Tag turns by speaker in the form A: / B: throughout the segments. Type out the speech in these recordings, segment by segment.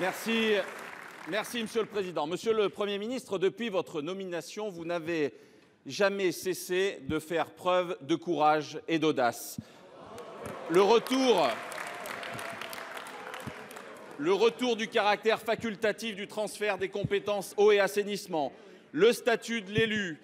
A: Merci. Merci, Monsieur le Président. Monsieur le Premier ministre, depuis votre nomination, vous n'avez jamais cessé de faire preuve de courage et d'audace. Le retour du caractère facultatif du transfert des compétences eau et assainissement, le statut de l'élu,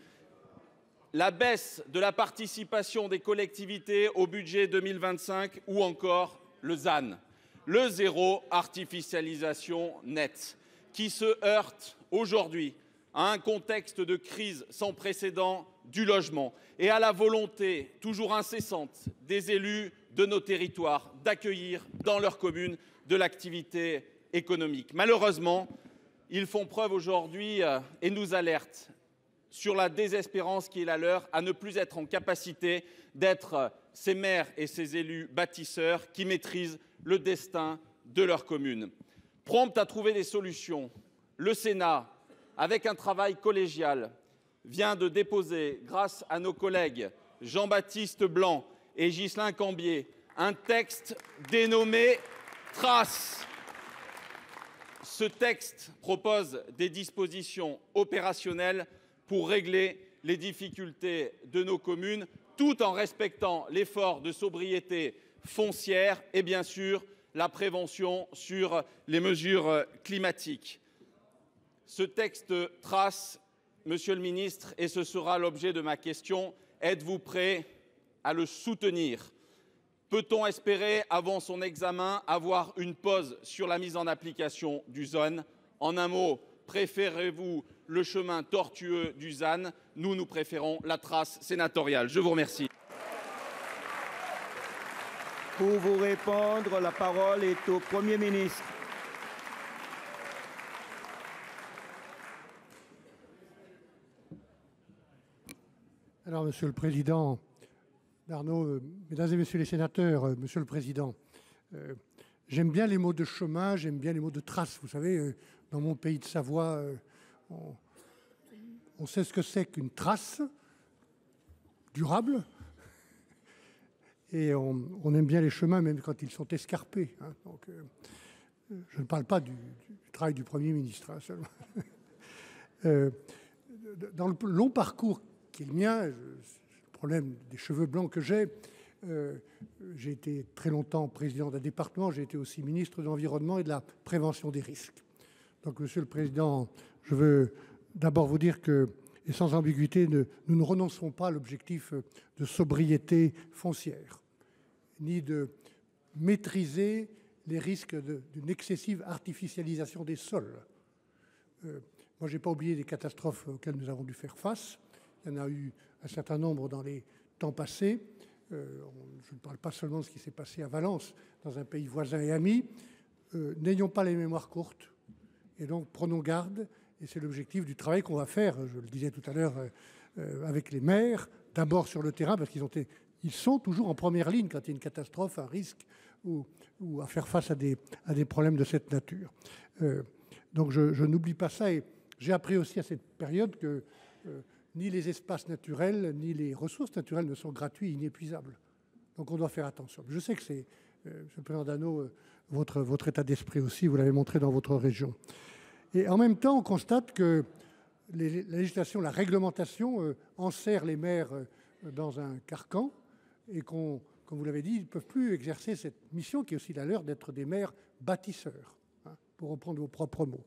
A: la baisse de la participation des collectivités au budget 2025 ou encore le ZAN, le zéro artificialisation nette, qui se heurte aujourd'hui à un contexte de crise sans précédent du logement et à la volonté toujours incessante des élus de nos territoires d'accueillir dans leurs communes de l'activité économique. Malheureusement, ils font preuve aujourd'hui et nous alertent sur la désespérance qui est la leur à ne plus être en capacité d'être ces maires et ces élus bâtisseurs qui maîtrisent le destin de leur commune. Prompt à trouver des solutions, le Sénat, avec un travail collégial, vient de déposer, grâce à nos collègues Jean-Baptiste Blanc et Ghislain Cambier, un texte dénommé Traces. Ce texte propose des dispositions opérationnelles pour régler les difficultés de nos communes, tout en respectant l'effort de sobriété foncière et bien sûr la prévention sur les mesures climatiques. Ce texte trace, Monsieur le ministre, et ce sera l'objet de ma question, êtes-vous prêt à le soutenir? Peut-on espérer, avant son examen, avoir une pause sur la mise en application du ZAN? En un mot, préférez-vous le chemin tortueux du ZAN? Nous préférons la trace sénatoriale. Je vous remercie.
B: Pour vous répondre, la parole est au Premier ministre.
C: Alors, Monsieur le Président, Arnaud, Mesdames et Messieurs les sénateurs, Monsieur le Président, j'aime bien les mots de chemin, j'aime bien les mots de trace. Vous savez, dans mon pays de Savoie, on sait ce que c'est qu'une trace durable. Et on aime bien les chemins, même quand ils sont escarpés. Hein. Donc, je ne parle pas du travail du Premier ministre, hein, seulement. Dans le long parcours qui est le mien, le problème des cheveux blancs que j'ai été très longtemps président d'un département, j'ai été aussi ministre de l'Environnement et de la prévention des risques. Donc, Monsieur le Président, je veux d'abord vous dire que, et sans ambiguïté, nous ne renoncerons pas à l'objectif de sobriété foncière, ni de maîtriser les risques d'une excessive artificialisation des sols. Moi, je n'ai pas oublié les catastrophes auxquelles nous avons dû faire face. Il y en a eu un certain nombre dans les temps passés. Je ne parle pas seulement de ce qui s'est passé à Valence, dans un pays voisin et ami. N'ayons pas les mémoires courtes et donc prenons garde. Et c'est l'objectif du travail qu'on va faire, je le disais tout à l'heure, avec les maires, d'abord sur le terrain, parce qu'ils sont toujours en première ligne quand il y a une catastrophe, un risque, ou à faire face à des problèmes de cette nature. Donc je n'oublie pas ça, et j'ai appris aussi à cette période que ni les espaces naturels, ni les ressources naturelles ne sont gratuits, inépuisables. Donc on doit faire attention. Je sais que c'est, M. le Président Dano, votre état d'esprit aussi, vous l'avez montré dans votre région. Et en même temps, on constate que la législation, la réglementation enserre les maires dans un carcan et comme vous l'avez dit, ils ne peuvent plus exercer cette mission qui est aussi la leur d'être des maires bâtisseurs, hein, pour reprendre vos propres mots.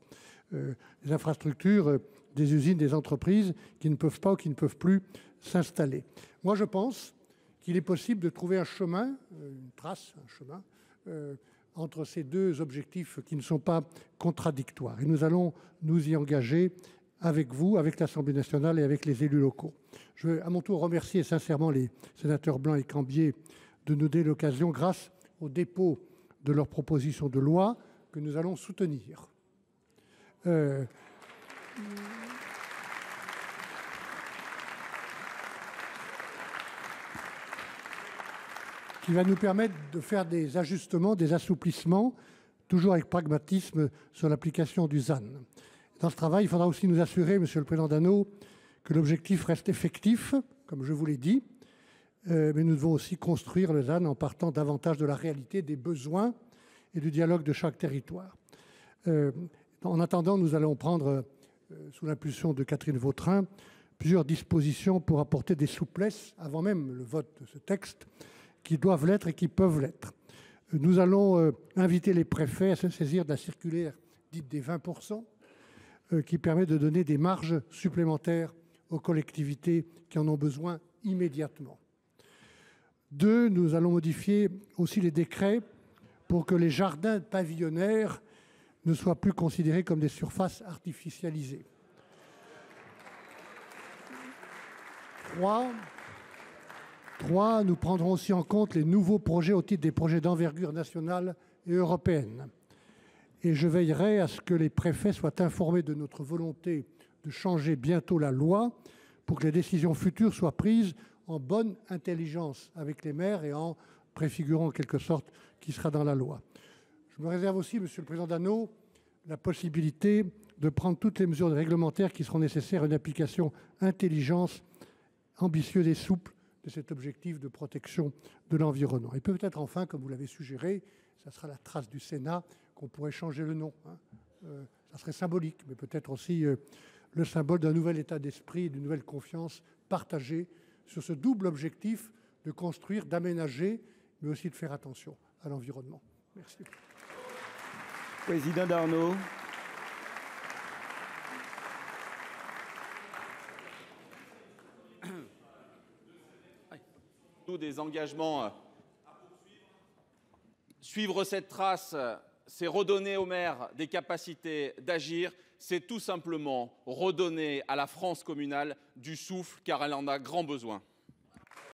C: Les infrastructures, des usines, des entreprises qui ne peuvent pas ou qui ne peuvent plus s'installer. Moi, je pense qu'il est possible de trouver un chemin, une trace, un chemin, entre ces deux objectifs qui ne sont pas contradictoires. Et nous allons nous y engager avec vous, avec l'Assemblée nationale et avec les élus locaux. Je veux à mon tour remercier sincèrement les sénateurs Blanc et Cambier de nous donner l'occasion, grâce au dépôt de leur proposition de loi, que nous allons soutenir. Qui va nous permettre de faire des ajustements, des assouplissements, toujours avec pragmatisme sur l'application du ZAN. Dans ce travail, il faudra aussi nous assurer, Monsieur le Président Dano, que l'objectif reste effectif, comme je vous l'ai dit, mais nous devons aussi construire le ZAN en partant davantage de la réalité, des besoins et du dialogue de chaque territoire. En attendant, nous allons prendre, sous l'impulsion de Catherine Vautrin, plusieurs dispositions pour apporter des souplesses, avant même le vote de ce texte, qui doivent l'être et qui peuvent l'être. Nous allons inviter les préfets à se saisir de la circulaire dite des 20%, qui permet de donner des marges supplémentaires aux collectivités qui en ont besoin immédiatement. 2, nous allons modifier aussi les décrets pour que les jardins pavillonnaires ne soient plus considérés comme des surfaces artificialisées. 3, nous prendrons aussi en compte les nouveaux projets au titre des projets d'envergure nationale et européenne. Et je veillerai à ce que les préfets soient informés de notre volonté de changer bientôt la loi pour que les décisions futures soient prises en bonne intelligence avec les maires et en préfigurant en quelque sorte qui sera dans la loi. Je me réserve aussi, Monsieur le Président Dano, la possibilité de prendre toutes les mesures réglementaires qui seront nécessaires à une application intelligente, ambitieuse et souple de cet objectif de protection de l'environnement. Et peut-être enfin, comme vous l'avez suggéré, ça sera la trace du Sénat, qu'on pourrait changer le nom. Ça serait symbolique, mais peut-être aussi le symbole d'un nouvel état d'esprit et d'une nouvelle confiance partagée sur ce double objectif de construire, d'aménager, mais aussi de faire attention à l'environnement. Merci.
B: Président Darnaud.
A: Nous, des engagements à suivre cette trace, c'est redonner aux maires des capacités d'agir, c'est tout simplement redonner à la France communale du souffle, car elle en a grand besoin.